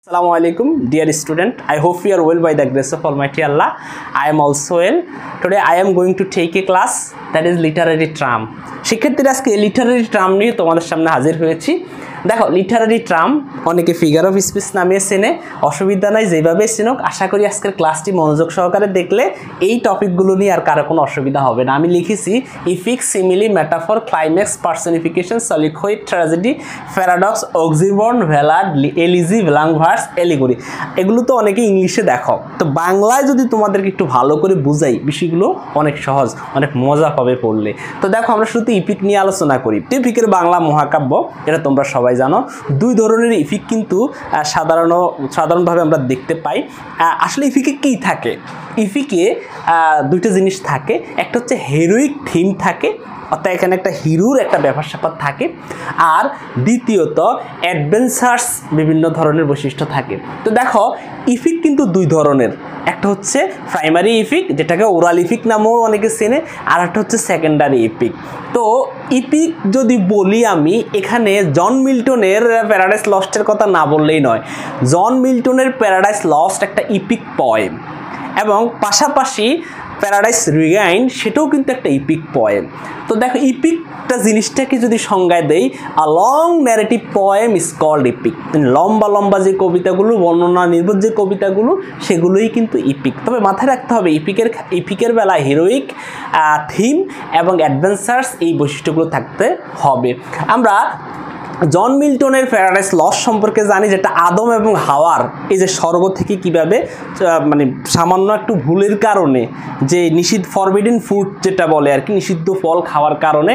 Assalamu alaikum, dear student. I hope you are well by the grace of Almighty Allah. I am also well. Today I am going to take a class that is literary term. শিক্ষার্থীরা আজকে Literary term নিয়ে তোমাদের সামনে হাজির হয়েছি। দেখো Literary term অনেকে figure of speech নামে চেনে, অসুবিধা নাই, যেভাবে চেনুক। আশা করি আজকের ক্লাসটি মনোযোগ সহকারে দেখলে এই টপিকগুলো নিয়ে আর কারো কোনো অসুবিধা হবে না। আমি লিখেছি epics, simile, metaphor, climax, personification, soliloquy, tragedy, paradox, oxymoron, ballad, elegy, blank verse, allegory. এগুলো তো অনেকে ইংলিশে দেখো, তো বাংলায় যদি তোমাদেরকে একটু ভালো করে বুঝাই বিষয়গুলো অনেক সহজ, অনেক মজা পাবে পড়লে। তো দেখো আমরা শুধু ইপিক নিয়ে আলোচনা করি। ইপিকের বাংলা মহাকাব্য, এটা তোমরা সবাই জানো। দুই ধরনের ইপিক কিন্তু সাধারণভাবে আমরা দেখতে পাই। আসলে ইপিকে কি থাকে? ইপিকে দুইটা জিনিস থাকে। একটা হচ্ছে হেরোইক থিম থাকে, অর্থাৎ এখানে একটা হিরোর একটা ব্যাপার স্যাপার থাকে। আর দ্বিতীয়ত অ্যাডভেঞ্চার্স বিভিন্ন ধরনের বৈশিষ্ট্য থাকে। তো দেখো ইপিক কিন্তু দুই ধরনের, একটা হচ্ছে প্রাইমারি ইপিক, যেটাকে ওরাল ইপিক নামেও অনেকে চেনে, আর একটা হচ্ছে সেকেন্ডারি ইপিক। তো ইপিক যদি বলি আমি, এখানে জন মিল্টনের প্যারাডাইস লস্টের কথা না বললেই নয়। জন মিল্টনের প্যারাডাইস লস্ট একটা ইপিক পয়েম, এবং পাশাপাশি প্যারাডাইস রিগাইন সেটাও কিন্তু একটা ইপিক পয়েম। তো দেখো ইপিকটা জিনিসটাকে যদি সংজ্ঞায় দেই, a long narrative poem is called epic. লম্বা লম্বা যে কবিতাগুলো, বর্ণনা নির্ভর যে কবিতাগুলো, সেগুলোই কিন্তু ইপিক। তবে মাথায় রাখতে হবে ইপিকের বেলায় হিরোইক থিম এবং অ্যাডভেঞ্চার্স এই বৈশিষ্ট্যগুলো থাকতে হবে। আমরা জন মিল্টনের প্যারাডাইস লস্ট সম্পর্কে জানি, যেটা আদম এবং হাওয়ার এই যে স্বর্গ থেকে কিভাবে মানে সামান্য একটু ভুলের কারণে, যে নিষিদ্ধ ফরবিডেন ফুড যেটা বলে আর কি, নিষিদ্ধ ফল খাওয়ার কারণে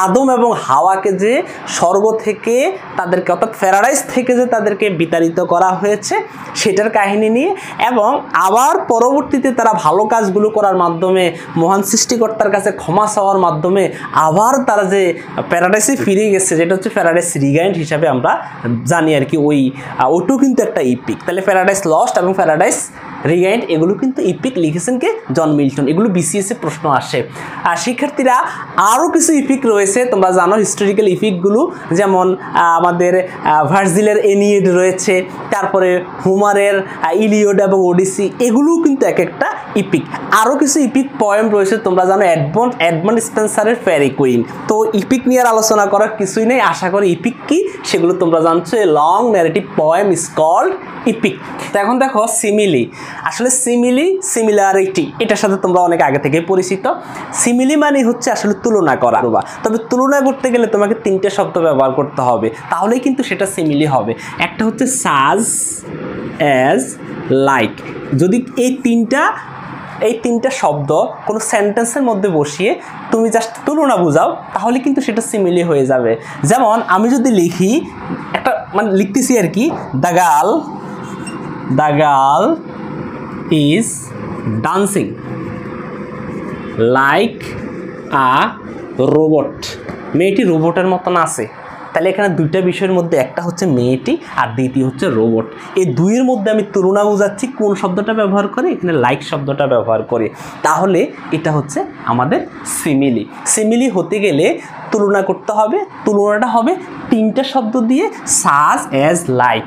আদম এবং হাওয়াকে যে স্বর্গ থেকে তাদেরকে, অর্থাৎ প্যারাডাইস থেকে যে তাদেরকে বিতাড়িত করা হয়েছে সেটার কাহিনী নিয়ে, এবং আবার পরবর্তীতে তারা ভালো কাজগুলো করার মাধ্যমে মহান সৃষ্টিকর্তার কাছে ক্ষমা চাওয়ার মাধ্যমে আবার তারা যে প্যারাডাইসে ফিরে গেছে, যেটা হচ্ছে প্যারাডাইস রিগাইন্ড হিসাবে আমরা জানি আর কি। ওইটাও কিন্তু একটা ইপিক। তাহলে প্যারাডাইস লস্ট এবং প্যারাডাইস রিগাইন্ড এগুলো কিন্তু ইপিক লিখেছেন কে? John Milton. এগুলো বিসিএসে প্রশ্ন আসে। আর শিক্ষার্থীরা আরও কিছু ইপিক রয়েছে, তোমরা জানো হিস্টোরিক্যাল ইপিকগুলো, যেমন আমাদের ভার্জিলের এনিয়েড রয়েছে, তারপরে হোমারের ইলিয়ড এবং ওডিসি, এগুলোও কিন্তু এক একটা ইপিক। আরও কিছু ইপিক পয়েম রয়েছে, তোমরা জানো এডমন্ড স্পেন্সারের ফেয়ারি কুইন। তো ইপিক নিয়ে আলোচনা করার কিছুই নেই, আশা করি ইপিক কি সেগুলো তোমরা জানছো। Long narrative poem is called epic. তো এখন দেখো সিমিলি। আসলে সিমিলি, সিমিলারিটি, এটার সাথে তোমরা অনেক আগে থেকে পরিচিত। সিমিলি মানে হচ্ছে আসলে তুলনা করা, তবে তুলনা করতে গেলে তোমাকে তিনটে শব্দ ব্যবহার করতে হবে, তাহলেই কিন্তু সেটা সিমিলি হবে। একটা হচ্ছে সাজ, অ্যাজ, লাইক। যদি এই তিনটা শব্দ কোনো সেন্টেন্সের মধ্যে বসিয়ে তুমি জাস্ট তুলনা বুঝাও, তাহলে কিন্তু সেটা সিমিলি হয়ে যাবে। যেমন আমি যদি লিখি, একটা মানে লিখতেছি আর কি, the girl is dancing like a robot. মেয়েটি রোবটের মতন আছে। তাহলে এখানে দুইটা বিষয়ের মধ্যে একটা হচ্ছে মেয়েটি আর দ্বিতীয় হচ্ছে রোবট। এই দুইয়ের মধ্যে আমি তুলনা বোঝাচ্ছি কোন শব্দটা ব্যবহার করে? এখানে লাইক শব্দটা ব্যবহার করে। তাহলে এটা হচ্ছে আমাদের সিমিলি। সিমিলি হতে গেলে তুলনা করতে হবে, তুলনাটা হবে তিনটা শব্দ দিয়ে, সাজ, অ্যাজ, লাইক।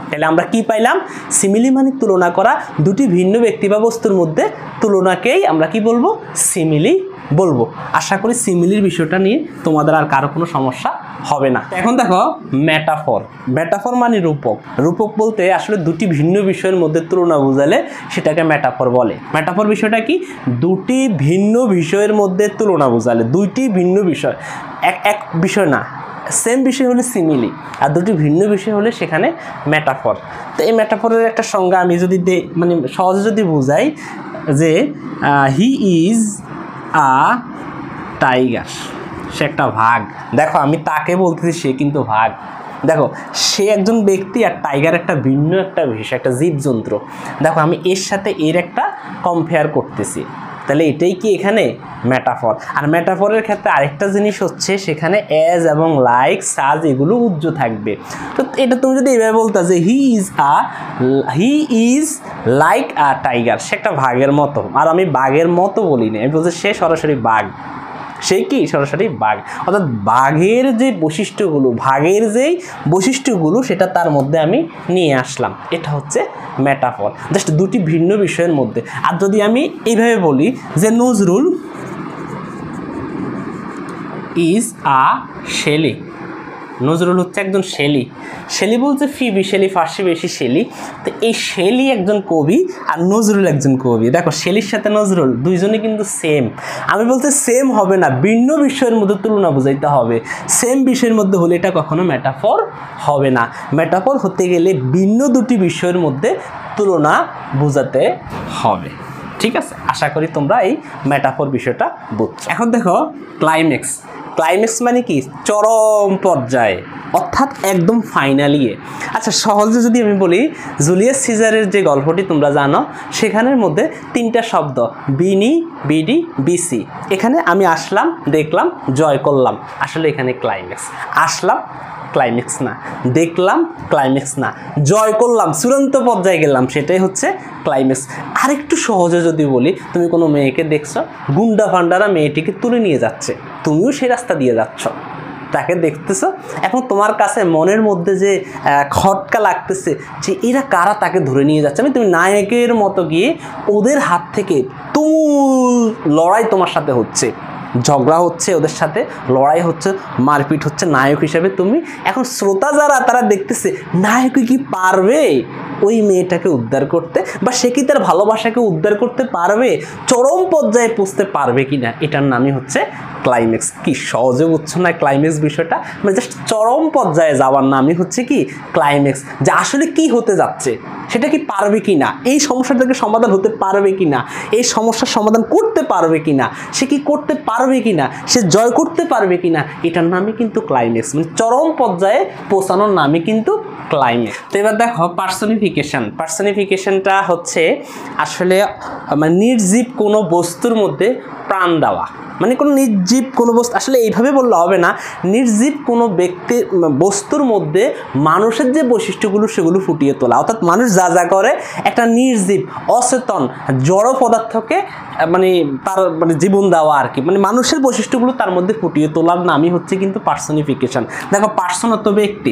তাহলে আমরা কি পাইলাম? সিমিলি মানে তুলনা করা, দুটি ভিন্ন ব্যক্তি বা বস্তুর মধ্যে তুলনাকেই আমরা কি বলবো? সিমিলি বলবো। আশা করি সিমিলির বিষয়টা নিয়ে তোমাদের আর কারো কোনো সমস্যা হবে না। এখন দেখো মেটাফর। মেটাফর মানে রূপক। রূপক বলতে আসলে দুটি ভিন্ন বিষয়ের মধ্যে তুলনা বোঝালে সেটাকে মেটাফর বলে। মেটাফর বিষয়টা কি? দুটি ভিন্ন বিষয়ের মধ্যে তুলনা বোঝালে, দুইটি ভিন্ন বিষয়, এক বিষয় না, সেম বিষয় হলে সিমিলি, আর দুটি ভিন্ন বিষয় হলে সেখানে মেটাফর। তো এই মেটাফরের একটা সংজ্ঞা আমি যদি মানে সহজে যদি বোঝাই, যে হি ইজ আ টাইগার, সে একটা বাঘ। দেখো আমি তাকে বলতেছি, সে কিন্তু বাঘ। দেখো সে একজন ব্যক্তি, আর টাইগার একটা ভিন্ন একটা বিষয়, একটা জীবজন্তু। দেখো আমি এর সাথে এর একটা কম্পেয়ার করতেছি, তাহলে এটাই কি এখানে মেটাফর। আর মেটাফরের ক্ষেত্রে আরেকটা জিনিস হচ্ছে, সেখানে অ্যাজ এবং লাইক, সাজ এগুলো উজ্জ থাকবে। তো এটা তুমি যদি এভাবে বলতে যে he is like a tiger, সে একটা বাঘের মতো। আর আমি বাঘের মতো বলি না, আমি বলছি সে সরাসরি বাঘ। সেই কি সরাসরি বাঘ, অর্থাৎ বাঘের যে বৈশিষ্ট্যগুলো, ভাগের যেই বৈশিষ্ট্যগুলো সেটা তার মধ্যে আমি নিয়ে আসলাম। এটা হচ্ছে মেটাফর, জাস্ট দুটি ভিন্ন বিষয়ের মধ্যে। আর যদি আমি এইভাবে বলি যে Nazrul is a Shelley, Nazrul হচ্ছে একজন শেলি। শেলি বলতে P B Shelley, Percy Bysshe Shelley. তো এই শেলি একজন কবি আর নজরুল একজন কবি। দেখো শেলির সাথে নজরুল দুইজনে কিন্তু সেম। আমি বলতে সেম হবে না, ভিন্ন বিষয়ের মধ্যে তুলনা বুঝাইতে হবে। সেম বিষয়ের মধ্যে হলে এটা কখনো মেটাফর হবে না। মেটাফর হতে গেলে ভিন্ন দুটি বিষয়ের মধ্যে তুলনা বোঝাতে হবে। ঠিক আছে, আশা করি তোমরা এই মেটাফর বিষয়টা বুঝছো। এখন দেখো ক্লাইম্যাক্স। ক্লাইম্যাক্স মানে কি? চরম পর্যায়ে, অর্থাৎ একদম ফাইনালি। আচ্ছা সহজে যদি আমি বলি, জুলিয়াস সিজারের যে গল্পটি তোমরা জানো, সেখানের মধ্যে তিনটা শব্দ বিনি, বিডি, বিসি। এখানে আমি আসলাম, দেখলাম, জয় করলাম, আসলে এখানে ক্লাইম্যাক্স। আসলাম ক্লাইম্যাক্স না, দেখলাম ক্লাইম্যাক্স না, জয় করলাম চূড়ান্ত পর্যায়ে গেলাম, সেটাই হচ্ছে ক্লাইম্যাক্স। আরেকটু সহজে যদি বলি, তুমি কোনো মেয়েকে দেখছো, গুন্ডা ফান্ডারা মেয়েটিকে তুলে নিয়ে যাচ্ছে, তুমিও সেই রাস্তা দিয়ে যাচ্ছ, তাকে দেখতেছ, এখন তোমার কাছে মনের মধ্যে যে খটকা লাগতেছে যে এরা কারা, তাকে ধরে নিয়ে যাচ্ছে। তুমি নায়কের মতো গিয়ে ওদের হাত থেকে তুমুল লড়াই তোমার সাথে হচ্ছে, ঝগড়া হচ্ছে, ওদের সাথে লড়াই হচ্ছে, মারপিট হচ্ছে। নায়ক হিসেবে তুমি, এখন শ্রোতা যারা তারা দেখতেছে নায়ক কি পারবে ওই মেয়েটাকে উদ্ধার করতে, বা সে কি তার ভালোবাসাকে উদ্ধার করতে পারবে, চরম পর্যায়ে পৌঁছতে পারবে কিনা, এটার নামই হচ্ছে ক্লাইম্যাক্স। কি সহজে বুঝছো না ক্লাইম্যাক্স বিষয়টা? মানে জাস্ট চরম পর্যায়ে যাওয়ার নামই হচ্ছে কি ক্লাইম্যাক্স। যে আসলে কি হতে যাচ্ছে, সেটা কি পারবে কি না, এই সমস্যাটা থেকে সমাধান হতে পারবে কি না, এই সমস্যার সমাধান করতে পারবে কি না, সে কি করতে পারবে কি না, সে জয় করতে পারবে কি না, এটার নামই কিন্তু ক্লাইম্যাক্স। মানে চরম পর্যায়ে পৌঁছানোর নামই কিন্তু ক্লাইম্যাক্স। তো এবার দেখো পার্সনিফিকেশন। পার্সনিফিকেশনটা হচ্ছে আসলে মানে নির্জীব কোনো বস্তুর মধ্যে প্রাণ দেওয়া। মানে কোনো নির্জীব কোনো বস্তু, আসলে এইভাবে বললে হবে না, নির্জীব কোনো ব্যক্তির বস্তুর মধ্যে মানুষের যে বৈশিষ্ট্যগুলো সেগুলো ফুটিয়ে তোলা। অর্থাৎ মানুষ যা যা করে, একটা নির্জীব অচেতন জড় পদার্থকে মানে তার মানে জীবন দেওয়া আর কি, মানে মানুষের বৈশিষ্ট্যগুলো তার মধ্যে ফুটিয়ে তোলার নামই হচ্ছে কিন্তু পার্সনিফিকেশন। দেখো পার্সন অত ব্যক্তি,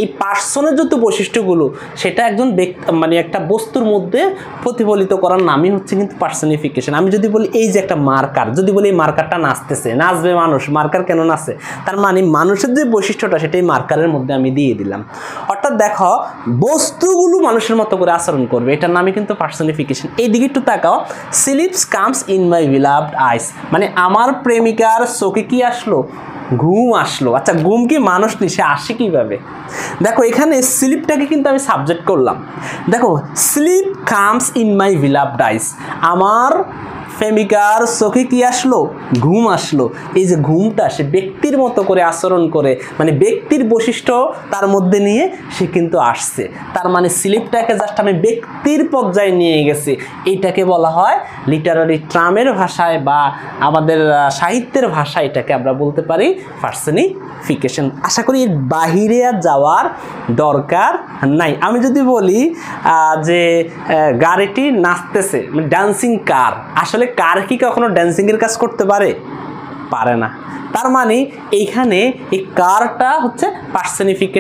এই পার্সনের যত বৈশিষ্ট্যগুলো সেটা একজন ব্যক্তি মানে একটা বস্তুর মধ্যে প্রতিফলিত করার নামই হচ্ছে কিন্তু পার্সনিফিকেশন। আমি যদি বলি এই যে একটা মার্কার, যদি বলি এই মার্কারটা নাচতেছে, নাচবে মানুষ, মার্কার কেন নাচে, তার মানে মানুষের যে বৈশিষ্ট্যটা সেটাই মার্কারের মধ্যে আমি দিয়ে দিলাম। অর্থাৎ দেখো বস্তুগুলো মানুষের মতো করে আচরণ করবে, এটার নামই কিন্তু পার্সনিফিকেশন। এইদিকে একটু তাকাও, sleeps comes in my beloved eyes, মানে আমার প্রেমিকার চোখে কি আসলো, ঘুম আসলো। আচ্ছা ঘুম কি মানুষ নি, সে আসে কিভাবে? দেখো এখানে স্লিপটাকে কিন্তু আমি সাবজেক্ট করলাম। দেখো sleep comes in my beloved eyes, আমার প্রেমিকার চোখে কি আসলো, ঘুম আসলো। এই যে ঘুমটা, সে ব্যক্তির মতো করে আচরণ করে, মানে ব্যক্তির বৈশিষ্ট্য তার মধ্যে নিয়ে সে কিন্তু আসছে। তার মানে স্লিপটাকে জাস্ট আমি ব্যক্তির পর্যায়ে নিয়ে গেছি। এইটাকে বলা হয় লিটারারি ট্রামের ভাষায় বা আমাদের সাহিত্যের ভাষায় এটাকে আমরা বলতে পারি পার্সনিফিকেশন। আশা করি এর বাহিরে আর যাওয়ার দরকার নাই। আমি যদি বলি যে গাড়িটি নাচতেছে, মানে ডান্সিং কার, আসলে কার কি কখনো ড্যান্সিংয়ের কাজ করতে পারে? পারে না। তার মানে এইখানে এই কারটা হচ্ছে পার্সনিফিকেশন।